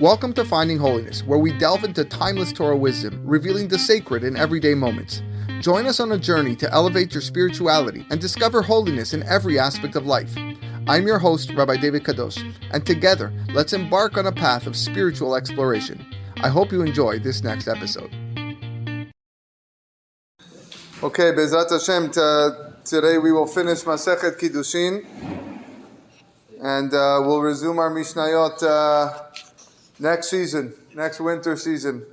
Welcome to Finding Holiness, where we delve into timeless Torah wisdom, revealing the sacred in everyday moments. Join us on a journey to elevate your spirituality and discover holiness in every aspect of life. I'm your host, Rabbi David Kadosh, and together, let's embark on a path of spiritual exploration. I hope you enjoy this next episode. Okay, Bezrat Hashem, today we will finish Masechet Kiddushin, and we'll resume our Mishnayot next winter season.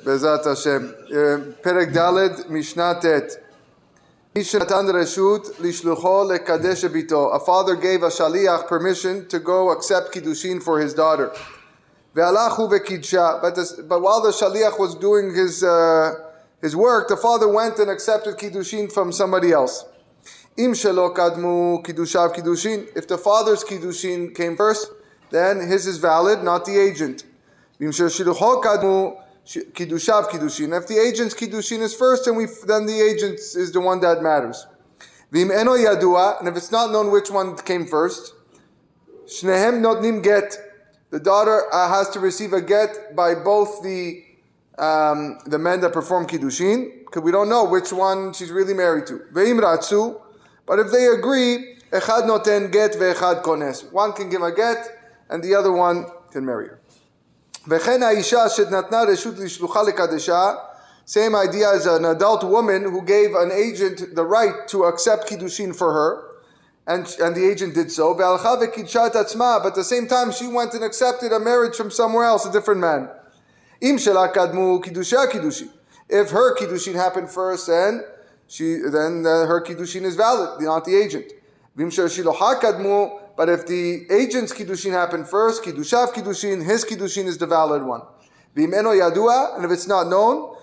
Bezrat Hashem. Perek Daled, Mishnah Tet. A father gave a shaliach permission to go accept Kiddushin for his daughter. But while the shaliach was doing his work, the father went and accepted Kiddushin from somebody else. If the father's Kiddushin came first, then his is valid, not the agent. If the agent's Kiddushin is first, then the agent is the one that matters. And if it's not known which one came first, the daughter has to receive a get by both the men that perform Kiddushin, because we don't know which one she's really married to. But if they agree, echad noten get ve'echad kones. One can give a get, and the other one can marry her. Same idea as an adult woman who gave an agent the right to accept Kiddushin for her, and the agent did so. But at the same time, she went and accepted a marriage from somewhere else, a different man. If her Kiddushin happened first, then her Kiddushin is valid, not the agent. But if the agent's Kiddushin happened first, Kiddushav Kiddushin, his Kiddushin is the valid one. And if it's not known,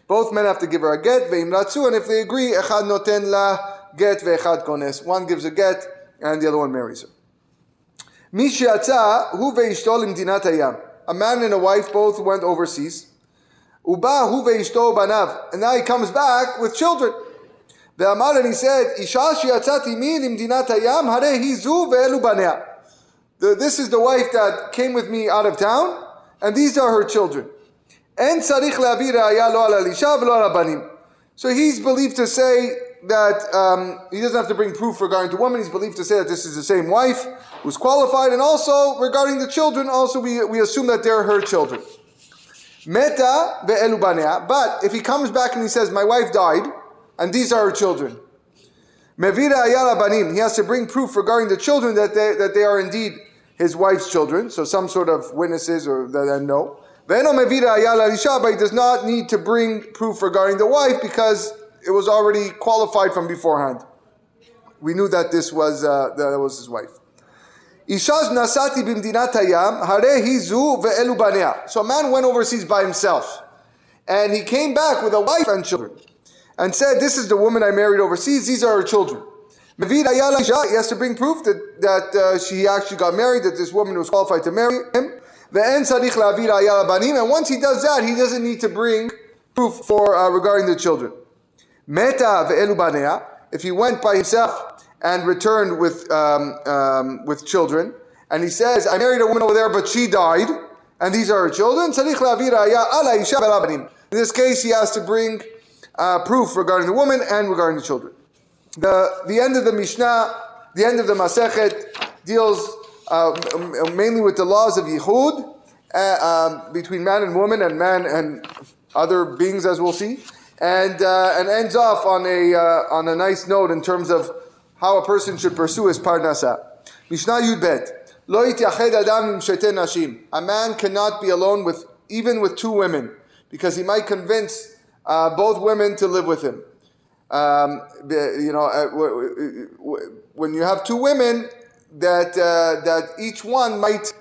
both men have to give her a get, and if they agree, echad noten la get ve'echad kones. One gives a get, and the other one marries her. A man and a wife both went overseas. And now he comes back with children. And he said, This is the wife that came with me out of town, and these are her children. So he's believed to say that he doesn't have to bring proof regarding the woman. He's believed to say that this is the same wife who's qualified. And also, regarding the children, also we assume that they're her children. Meta ve'elu banea. But if he comes back and he says, my wife died, and these are her children, mevira ayala banim, he has to bring proof regarding the children that they are indeed his wife's children, so some sort of witnesses or that know. Ve'eno mevira ayala lisha, but he does not need to bring proof regarding the wife because it was already qualified from beforehand. We knew that that was his wife. Ishash nasati bimdinat hayam hare hizu ve'elu banea. So a man went overseas by himself, and he came back with a wife and children, and said, this is the woman I married overseas, these are her children. He has to bring proof that she actually got married, that this woman was qualified to marry him. And once he does that, he doesn't need to bring proof for regarding the children. If he went by himself and returned with children, and he says, I married a woman over there, but she died, and these are her children, in this case, he has to bring proof regarding the woman and regarding the children. The end of the Mishnah, the end of the Masechet, deals mainly with the laws of Yichud between man and woman, and man and other beings, as we'll see, and ends off on a nice note in terms of how a person should pursue his parnasa. Mishnah Yud Bet. Lo yityached adam im shete nashim. A man cannot be alone even with two women, because he might convince both women to live with him. When you have two women, that each one might,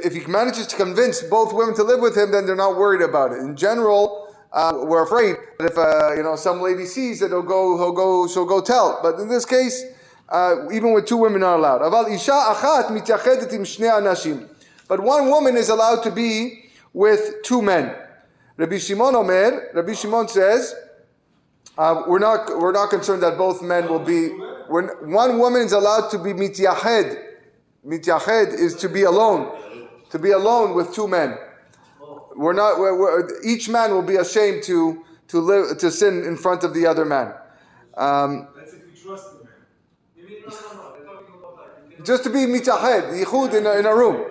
if he manages to convince both women to live with him, then they're not worried about it. In general, we're afraid that if some lady sees that she'll go tell. But in this case, even with two women are allowed. But one woman is allowed to be with two men. Rabbi Shimon says, We're not concerned that both men will be. One woman is allowed to be mityahed. Mityahed is to be alone with two men. Each man will be ashamed to sin in front of the other man. That's if we trust the man. You mean, no, they're talking about that. Just to be mityahed, yichud in a room.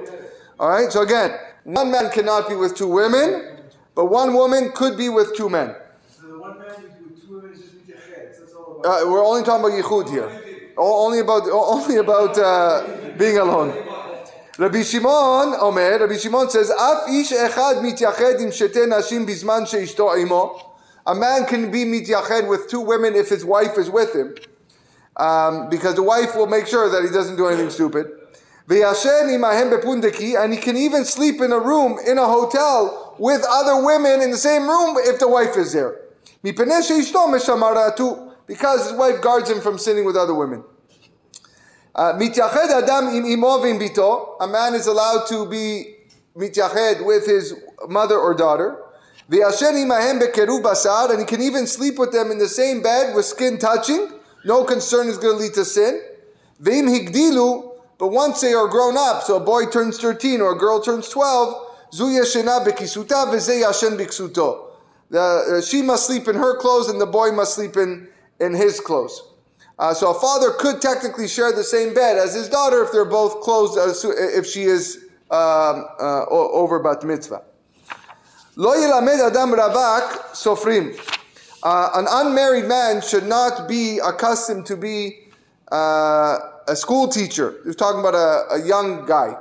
All right. So again, one man cannot be with two women, but one woman could be with two men. So the one man with two women is just mityahed. That's all about. We're only talking about yichud here. Only about being alone. Rabbi Shimon says, Af ish echad mityached im shete nashim bizman sheishto imo. A man can be mityached with two women if his wife is with him, because the wife will make sure that he doesn't do anything stupid. V'yashen imahem bepundeki, and he can even sleep in a room in a hotel with other women in the same room if the wife is there. Mipnei sheishto meshamaratu, because his wife guards him from sinning with other women. Mityached adam im imo v'im bito. A man is allowed to be mityached with his mother or daughter. V'yashen imahem bekeruv basar, and he can even sleep with them in the same bed with skin touching. No concern is going to lead to sin. V'im higdilu, but once they are grown up, so a boy turns 13 or a girl turns 12, zu yeshena bekisuta v'zeh yashen biksuto. She must sleep in her clothes and the boy must sleep in his clothes. So a father could technically share the same bed as his daughter if they're both clothed, if she is over bat mitzvah. Lo yilamed adam ravak sofrim. An unmarried man should not be accustomed to be a school teacher. You're talking about a young guy,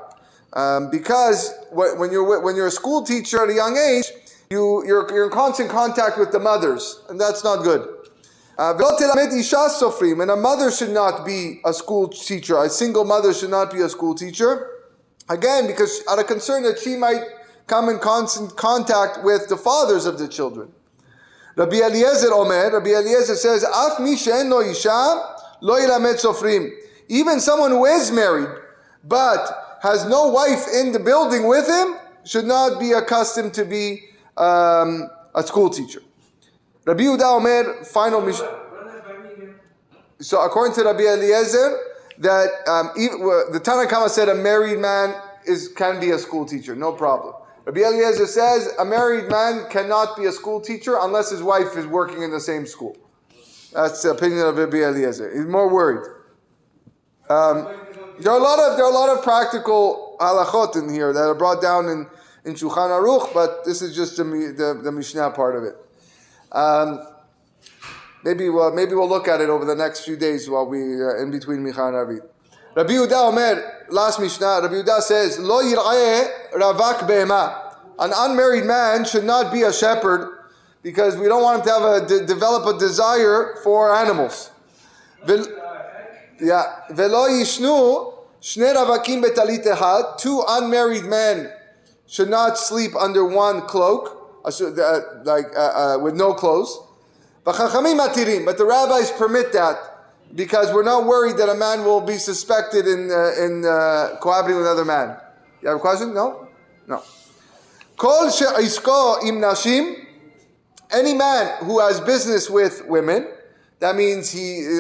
because when you're a school teacher at a young age, you're in constant contact with the mothers, and that's not good. And a mother should not be a school teacher. A single mother should not be a school teacher. Again, because out of concern that she might come in constant contact with the fathers of the children. Rabbi Eliezer says, Af mi she'en lo isha lo yilamed sofrim. Even someone who is married but has no wife in the building with him should not be accustomed to be a school teacher. Rabbi Yehuda Omer, final mission. So according to Rabbi Eliezer, that the Tanna Kama said a married man can be a school teacher, no problem. Rabbi Eliezer says a married man cannot be a school teacher unless his wife is working in the same school. That's the opinion of Rabbi Eliezer. He's more worried. There are a lot of practical halachot in here that are brought down in Shulchan Aruch, but this is just the Mishnah part of it. Maybe we'll look at it over the next few days while we in between Micha and Ravid. Rabbi Yehuda Omer, last Mishnah, Rabbi Yehuda says, Lo yir'eh ravak behema. An unmarried man should not be a shepherd because we don't want him to have develop a desire for animals. Velo yishnu shne ravakim betalit ehad. Two unmarried men should not sleep under one cloak, with no clothes. But the rabbis permit that because we're not worried that a man will be suspected in cohabiting with another man. You have a question? No? No. Kol she'isko im nashim. Any man who has business with women, that means he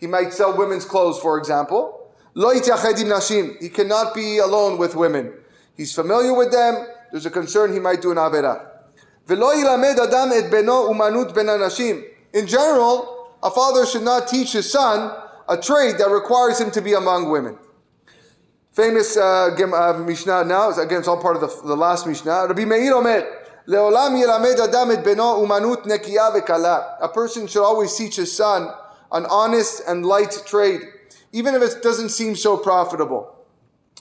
might sell women's clothes, for example. Lo yityached im nashim. He cannot be alone with women. He's familiar with them. There's a concern he might do an avera. V'lo yilamed adam et beno umanut ben anashim. In general, a father should not teach his son a trade that requires him to be among women. Famous Mishnah now, again, it's all part of the last Mishnah. Rabbi Meir Omer, Leolam yilamed adam et beno umanut nekiya v'kala. A person should always teach his son an honest and light trade, even if it doesn't seem so profitable.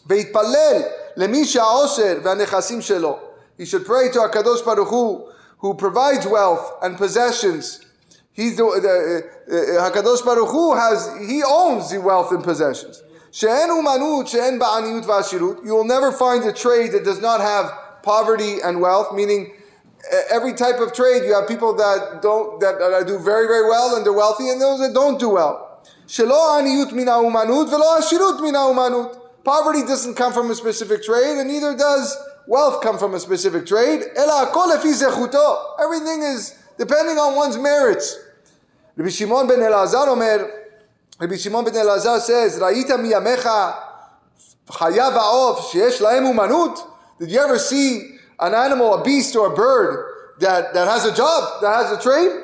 Ve'itpalel lemi she'aosher v'anechasim shelo. He should pray to HaKadosh Baruch Hu, who provides wealth and possessions. HaKadosh Baruch Hu he owns the wealth and possessions. She'en umanut, she'en ba'aniyut v'ashirut. You will never find a trade that does not have poverty and wealth, meaning every type of trade, you have people that do very, very well and they're wealthy, and those that don't do well. Shelo aniyut mina umanut, v'lo ashirut mina umanut. Poverty doesn't come from a specific trade, and neither does wealth come from a specific trade. Everything is depending on one's merits. Rabbi Shimon ben Elazar says, Ra'ita miyamecha chaya va'of sheyesh lahem umanut. Did you ever see an animal, a beast or a bird that has a job, that has a trade?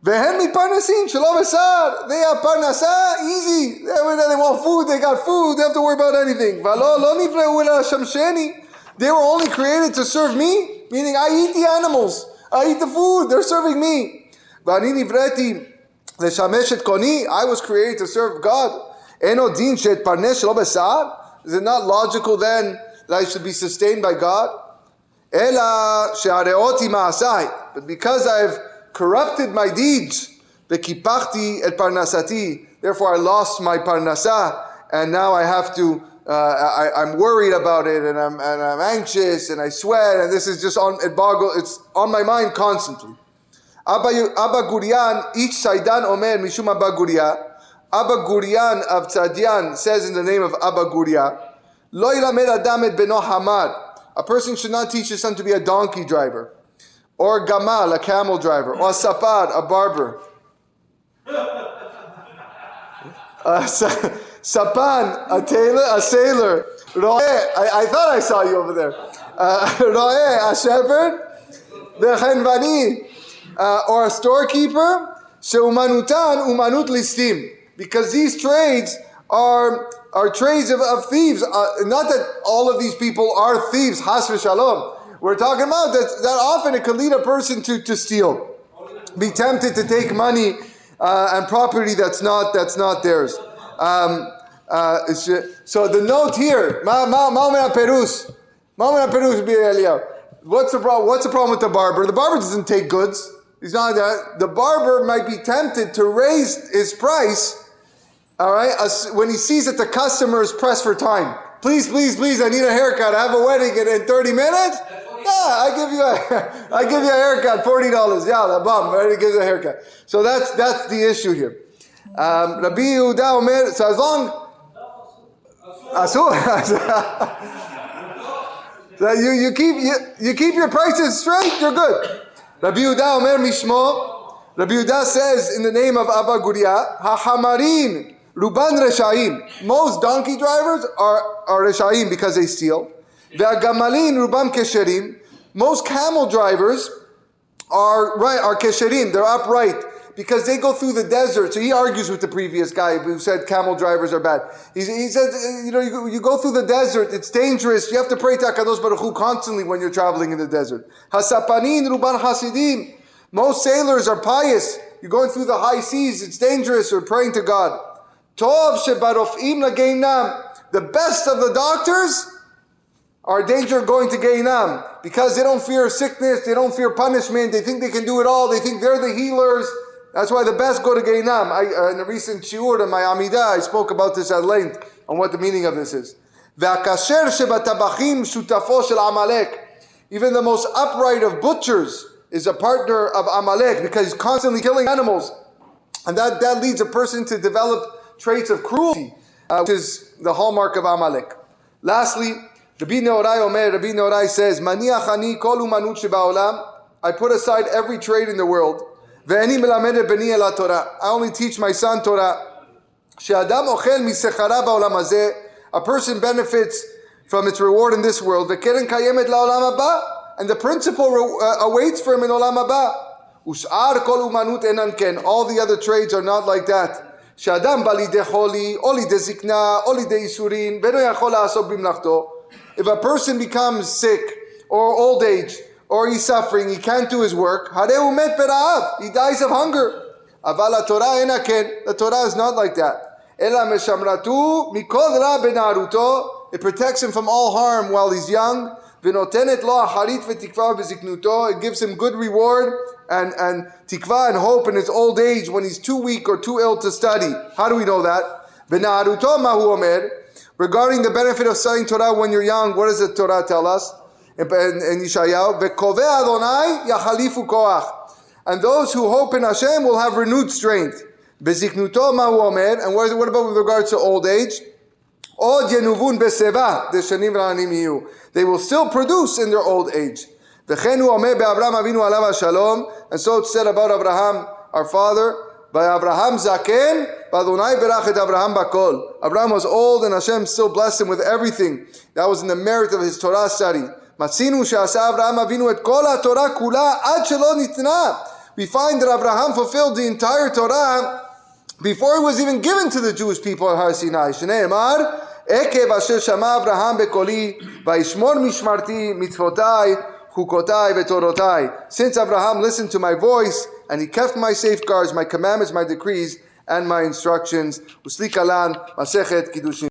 Vehen mitparnasim shelo b'sar. They have parnasa, easy. They want food, they got food, they have to worry about anything. V'lo lo nivreu ela shamsheni. They were only created to serve me, meaning I eat the animals, I eat the food, they're serving me. V'ani nivreti leshamesh et koni. I was created to serve God. Eno din she'etparnes shelo b'sar. Is it not logical then that I should be sustained by God? Ela she'areoti ma'asai. But because I've corrupted my deeds, v'kipachti et parnasati, therefore I lost my parnasa, and now I have to, I'm worried about it, and I'm anxious, and I sweat, and this is just it's on my mind constantly. Abba Gurian, each Saidan Omer, Mishum Abba Guria, Abba Gurian of Tzadian says in the name of Abba Guria, Lo yilamed adam et beno hamar. A person should not teach his son to be a donkey driver, or gamal, a camel driver, or sapad, a barber. Sapan, a tailor, a sailor. Ro'eh, I thought I saw you over there. Ro'eh, a shepherd. V'chenvani, or a storekeeper. She'umanutan, umanut listim. Because these trades are trades of thieves. Not that all of these people are thieves, has v'shalom. We're talking about that often it could lead a person to steal, be tempted to take money and property that's not theirs. So the note here, what's the problem with the barber? The barber doesn't take goods. He's not that. The barber might be tempted to raise his price. All right, when he sees that the customer is pressed for time. Please, I need a haircut. I have a wedding in 30 minutes. Yeah, I give you a haircut, $40. Yeah, the bum, right? He gives a haircut. So that's the issue here. Rabbi Yehuda Omer. So as long so you keep your prices straight, you're good. Rabbi Yehuda Omer Mishmo. Rabbi Yehuda says in the name of Abba Guria, HaHamarin Ruban Reshaim. Most donkey drivers are Reshaim because they steal. Ve'agamalin Rubam Kesherim. Most camel drivers are Kesherim. They're upright because they go through the desert. So he argues with the previous guy who said camel drivers are bad. He said, you go through the desert. It's dangerous. You have to pray to HaKadosh Baruch Hu constantly when you're traveling in the desert. Hasapanin Ruban Hasidim. Most sailors are pious. You're going through the high seas. It's dangerous. You're praying to God. Tov shebarofim lageinam. The best of the doctors are in danger of going to Geinam because they don't fear sickness, they don't fear punishment, they think they can do it all, they think they're the healers. That's why the best go to Geinam. In a recent shiur in my Amidah, I spoke about this at length on what the meaning of this is. Ve'akasher shebatabachim shutafo shel Amalek. Even the most upright of butchers is a partner of Amalek because he's constantly killing animals. And that leads a person to develop traits of cruelty, which is the hallmark of Amalek. Lastly, Rabbi Neorai says, Maniach ani kol umanut shebaolam. I put aside every trade in the world. Ve'eni melamed beni ela Torah. I only teach my son Torah. She'adam ochel misechara ba'olam hazeh. A person benefits from its reward in this world. Ve'keren kayemet la'olam haba. And the principle awaits for him in olam haba. Ush'ar kol umanut enan ken. All the other trades are not like that. She'adam balide choli, o lide zikna, o lide isurin, ve'no yachol la'asok bimlachto. If a person becomes sick or old age or he's suffering, he can't do his work, he dies of hunger. The Torah is not like that. It protects him from all harm while he's young. It gives him good reward and tikva and hope in his old age when he's too weak or too ill to study. How do we know that? Regarding the benefit of studying Torah when you're young, what does the Torah tell us? In Yeshayahu, Ve'koveh Adonai yachalifu koach. And those who hope in Hashem will have renewed strength. Beziknuto ma'hu omer. And what about with regards to old age? Od yenuvun beseva deshanim ra'anim yiyu. They will still produce in their old age. V'chenu omer be'Avraham Avinu alav hashalom. And so it's said about Abraham, our father, by Abraham zaken, Adonai berach et Abraham bakol. Abraham was old and Hashem still blessed him with everything. That was in the merit of his Torah study. Matzinu she'asa Abraham Avinu et kol haTorah kula ad shelo nitna. We find that Abraham fulfilled the entire Torah before it was even given to the Jewish people at Har Sinai. Shneimar, Ekev asher shama Abraham bekoli, vayishmor mishmarti mitzvotai, chukotai vetorotai. Since Abraham listened to my voice, and he kept my safeguards, my commandments, my decrees, and my instructions. Usli kalan, Masechet Kiddushin.